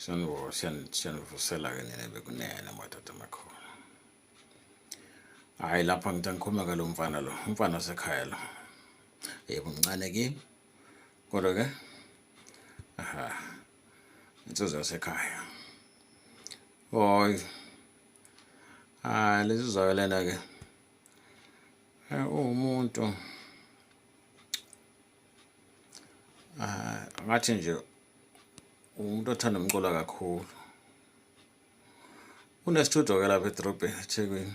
Siyanivusela ke nina bekunene madoda amakhulu. Hayi lapha ngithi ngikhuluma ke lo mfana wasekhaya lo. Yebo mncane kimi. Kodwa ke insizwa yasekhaya. Hoy. Lezi zayo lena ke. Umuntu ngathi nje umuntu othanda umculo kakhulu. Unestudio ke lapha edrobheni eThekwini.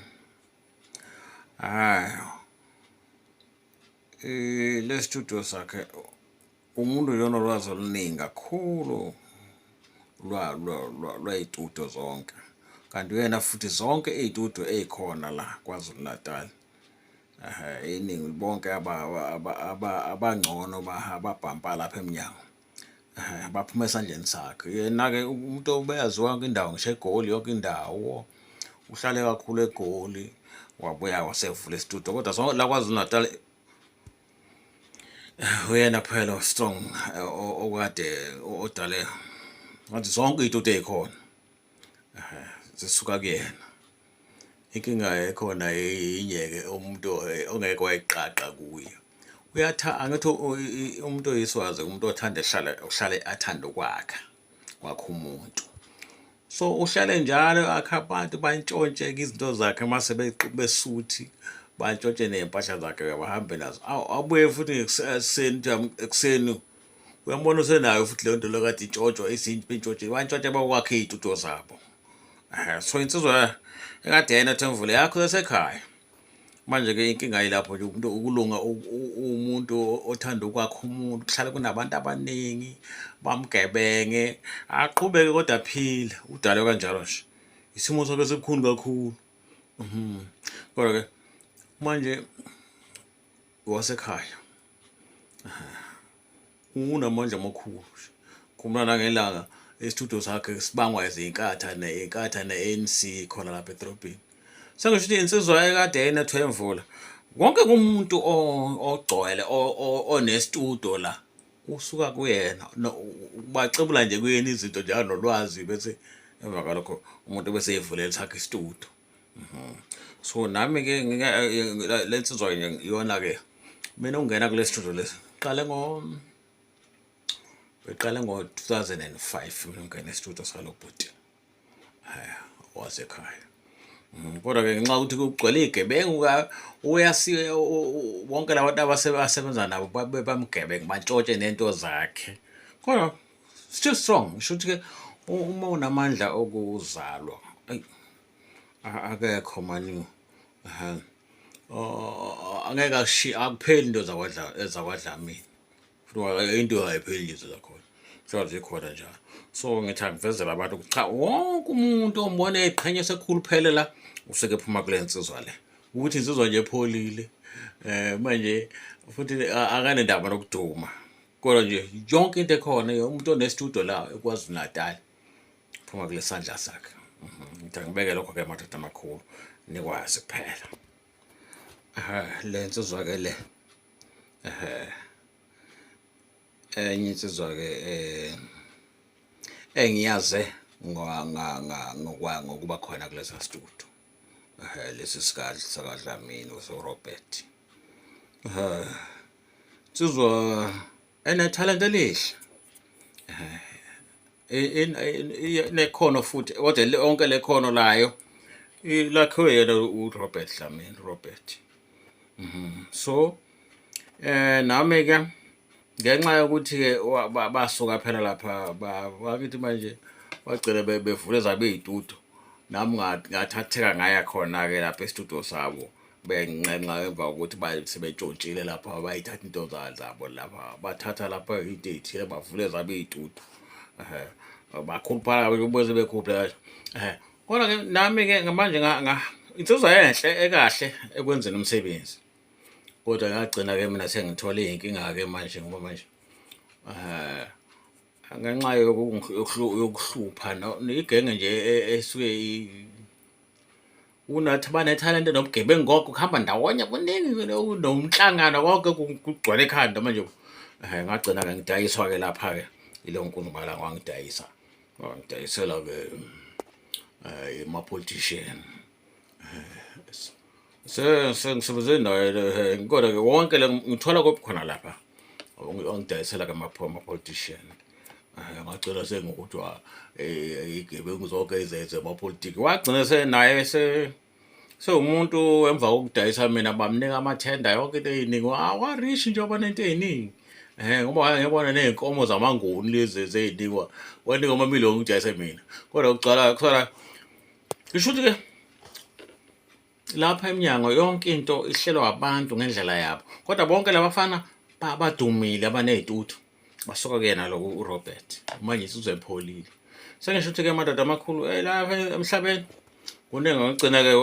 Le studio sakhe umuntu lona olwazi oluningi kakhulu lwayitudo zonke. Kanti uyena futhi zonke izitudio ezikhona la KwaZulu Natal. Iningi bonke abangcono ababhampa lapha eminyango. Baphuma esandleni sakhe. Yena ke umuntu obeyaziwa yonke indawo ngisho eGoli yonke indawo. Uhlale kakhulu eGoli wabuya wasevula istudio kodwa zonke la KwaZulu Natal uyena phela strong okade odale ngathi zonke izitudio ezikhona zisuka kuyena. Inkinga ekhona inyeke umuntu ongeke wayiqaqa kuye. Angithi umuntu oyiswazi umuntu othanda uhlale athanda ukwakha umuntu. So uhlale njalo akha abantu bantshontshe izinto zakhe mase besuthi bantshontshe nempahla zakhe bahambe nazo. Abuye futhi ekseni uyambona usenayo futhi le nto lokade intshontsho izinto bentshontshe bantshontshe bakwakhe izitudio zabo. So insizwa ekade yena Themvule yakho lasekhaya. Manje ke inkinga yilapho nje umuntu ukulunga umuntu othanda ukwakha umuntu kuhlala kunabantu abaningi bamgebenge aqhubeke kodwa aphile udale kanjalo nje. Isimo sakhe sibukhulu kakhulu. Kodwa ke manje wasekhaya. Unamandla amakhulu. Kumna ngelanga istudio sakhe sibangwa izinkatha ne-ANC khona lapha edrobheni. Sengisho ukuthi insizwa ekade yena Themvula wonke umuntu ogcwele onestudio la usuka kuyena bacebula nje kuyena izinto njalo nolwazi bese emva kalokho umuntu bese evulela sakhe istudio. So nami ke lensizwa iyona ke mina ungena kule studio lesi beqale ngo-2005 mina ngene studio salobhuti wasekhaya. Kodwa ke ngenxa ukuthi kugcwele izigebengu uyasiwe wonke labantu abasebenza nabo bamgebenge bantshontshe nento zakhe. Kodwa still strong. Ngisho ukuthi ke uma unamandla okuzalwa akekho mani angeke akupheli into zakwadlamini. Futhi into ayipheli nje zakhona. So zikhona njalo. So ngithi angivezela abantu ukuthi cha wonke umuntu ombona eziqhenya sekukhuluphele la useke phuma kule nsizwa le. Ukuthi insizwa nje epholile. Manje futhi akanendaba nokuduma. Kodwa nje yonke into ekhona umuntu onestudio la eKwaZulu Natal phuma kule sandla sakhe. Ngithi ngibeke lokho ke madoda amakhulu nikwazi kuphela. Le nsizwa ke le enye insizwa ke engiyaze ngokuba khona kulesa studio. Lesi sakadlamini uRobert. Insizwa enetalent elihle. Nekhono futhi kodwa lonke lekhono layo lakhiwe yena uRobert Dlamini Robert. So nami ke ngenxa yokuthi ke basuka phela lapha bakithi manje bagcina bevule zabe izitudio. Nami ngathatheka ngaya khona ke lapha estudio sabo benqenqa emva ukuthi sebetshontshile lapha bayithatha into zabo lapha bathatha lapha into ezithile bavule zabe izitudio. Bakhuluphale bese bekhupha. Kodwa ke nami ke manje insizwa enhle ekahle ekwenzeni umsebenzi. Kodwa ngagcina ke mina sengithola izinkinga ke manje ngoba manje ngenxa yokuhlupha igenge nje esuke unathi banetalent nobugebengu ngoko kuhamba ndawonye kuningi nomhlangano konke kugcwele ekhanda manje ngagcina ke ngidayiswa ke lapha ke ile nkulumo la ngangidayisa ngidayisela-ke ama-politician. Sengisebenze naye kodwa-ke wonke le ngithola kophi khona lapha ongidayisela-ke ama-politician. Ngagcina sengokuthi iy'gebengu zonke zemapolitiki wagcina senaye sewumuntu emva kokudayisa mina bamnika amathenda yonke into ey'ningi warishi nje waba nento ey'ningi. Ngoba ngiyabona ney'nkomo zamanguni lezi zey'nikwa wanikwa amamiliyoni ngidayise mina kodwa kusala ngisho ukuthi-ke lapha eminyango yonke into ihlelwa abantu ngendlela yabo kodwa bonke labafana badumile abaney'tuthu basuka kuyena lo uRobert manje usepholile. Sengisho ukuthi-ke madoda amakhulu lapha emhlabeni kuningi ngagcina-ke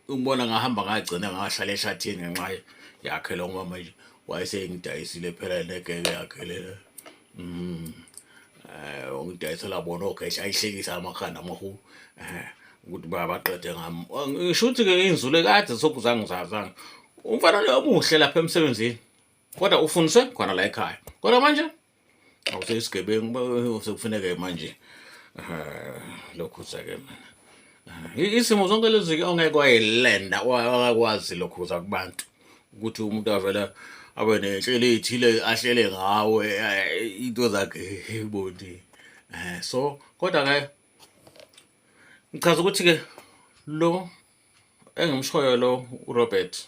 ubona ngahamba ngagcina ngahlala eshathini ngenxa yakhe lo ngoba manje wayesengidayisile phela negeke yakhe le ongidayisela bona ogesha ayihlekisa amakhanda amakhulu ukuthi baqede ngami. Ngisho ukuthi-ke inzulu kade sokuzangizazanga umfana lo omuhle lapha emsebenzini kodwa ufundiswe khona la ekhaya kodwa manje awuseyisigebengu sekufuneke manje lokhuza-ke mina izimo zonke lezi ongeke wayilenda wakwazi lokhuza kubantu ukuthi umuntu avela abe nenhlelo ey'thile ahlele ngawe into zakhe ey'bonile. So kodwa-ke ngichaza ukuthi-ke lo engimshoyo lo uRobert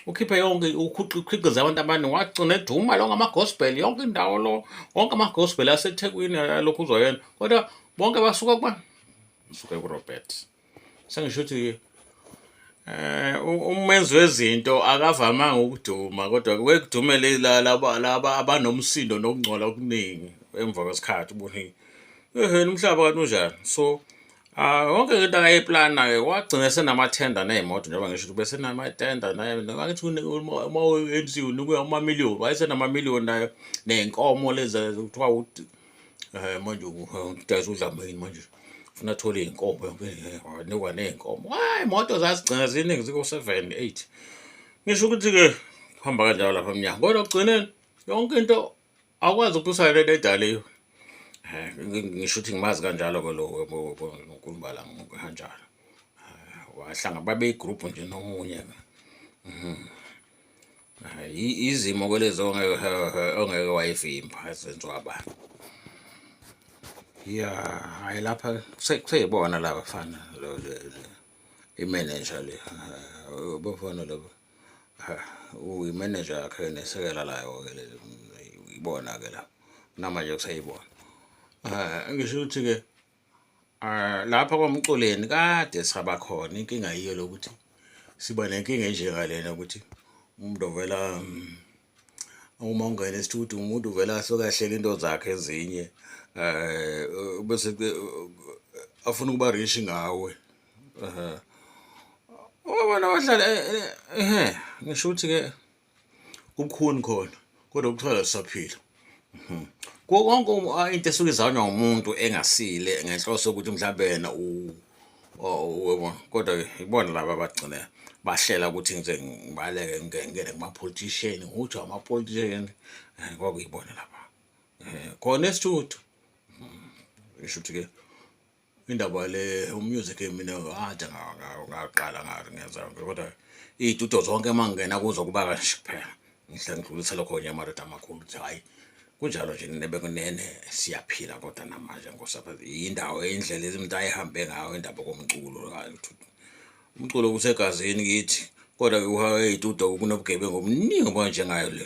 ukhiphe yonke ukhiqiza abantu abaningi wagcina eduma lo ngama-gospel yonke indawo lo wonke ama-gospel aseThekwini lokhu uzoyena kodwa bonke basuka kubani usuke kuRobert. Sengisho ukuthi umenzi wezinto akavamanga ukuduma kodwa kwekudumele laba abanomsindo nokungcola okuningi emva kwesikhathi ubone umhlaba kanti unjani. So wonke into akayiplana-ke wagcina senamathenda ney'moto njengoba ngisho ukuthi besenamathenda naye ngakithi uma-ANC unikwe amamiliyoni wayesenamamiliyoni naye ney'nkomo lezi kuthiwa manje udayisa udlamini manje ufuna athole iy'nkomo wanikwa ney'nkomo iy'moto zazigcina ziningi ziko-7, 8. Ngisho ukuthi-ke kuhamba kanjalo lapha emnyango kodwa ekugcineni yonke into akwazi ukubusana lento edaliwe. Ngisho ukuthi ngimazi kanjalo-ke lo uNkulumbala kanjalo wahlanga babe igroup nje nomunye-ke izimo kwelezo ongeke wayivimba ezenziwa abantu. Hhayi lapha kuseyibona la bafana imanager le bafana labo uyimanager yakhe nesekela layo-ke le ibona-ke la namanje kusayibona. Ngisho ukuthi-ke lapha kwamculeni kade saba khona inkinga yiyo lokuthi siba nenkinga enjengalena ukuthi umuntu ovela uma ungena esitudiyo umuntu uvela asuke ahlele into zakhe ezinye bese afuna ukuba rich ngawe. Wabona wahlala ngisho ukuthi-ke kubukhuni khona kodwa ukuthola sisaphila. Konke into esuke izanywa umuntu engasile ngenhloso yokuthi mhlawumbe yena kodwa ibona laba abagcina bahlela ukuthi ngize ngibaleke ngingene kuma-politician ukuthi ama-politician kwakuyibona lapha khona esitudiyo. Ngisho ukuthi-ke indaba le umusic mina kade ngaqala ngenza kodwa iy'tudiyo zonke uma ngingena kuzo kuba kanje kuphela ngihle ngidlulisela khona amadoda amakhulu ukuthi hhayi kunjalo nje nebekunene siyaphila kodwa namanje ngosapha indawo indlela umuntu ayihambe ngayo indaba komculo umculo usegazini kithi kodwa ey'tudiyo kunobugebengu obuningi obunjengayo le.